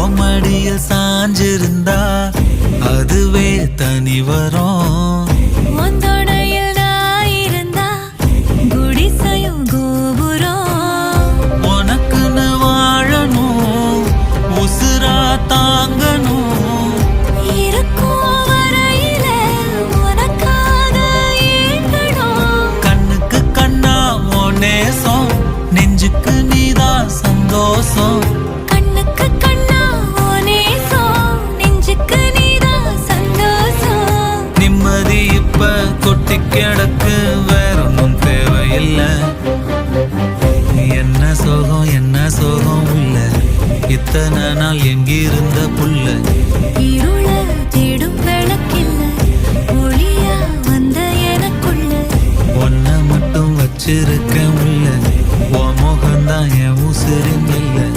ஓமடியில் சாஞ்சிருந்தா அதுவே தனி வரும். ஒந்தொடையில் நான் இருந்தா குடிசையும் கோபுரம். உனக்குன்னு வாழணும், உசுரா தாங்கணும். இருக்கும் வரையில உனக்காக ஏங்கணும். கண்ணுக்கு கண்ணா ஓ நேசம், நெஞ்சுக்கு நீதான் சந்தோஷம். கண்ணுக்கு கண்ணா ஓ நேசம், நெஞ்சுக்கு நீதான் சந்தோஷம். நிம்மதி இப்ப கொட்டி கிடக்கு, வேற ஒன்றும் தேவையில்லை. என்ன சோகம் உள்ள, இத்தனை நாள் எங்கிருந்த புள்ள. இருள தேடும் விளக்கில்ல, ஒளியா வந்த எனக்குள்ள. ஒன்ன மட்டும் வச்சிருக்க உள்ள, உன் முகம்தான் என் உசிரின் இல்லை.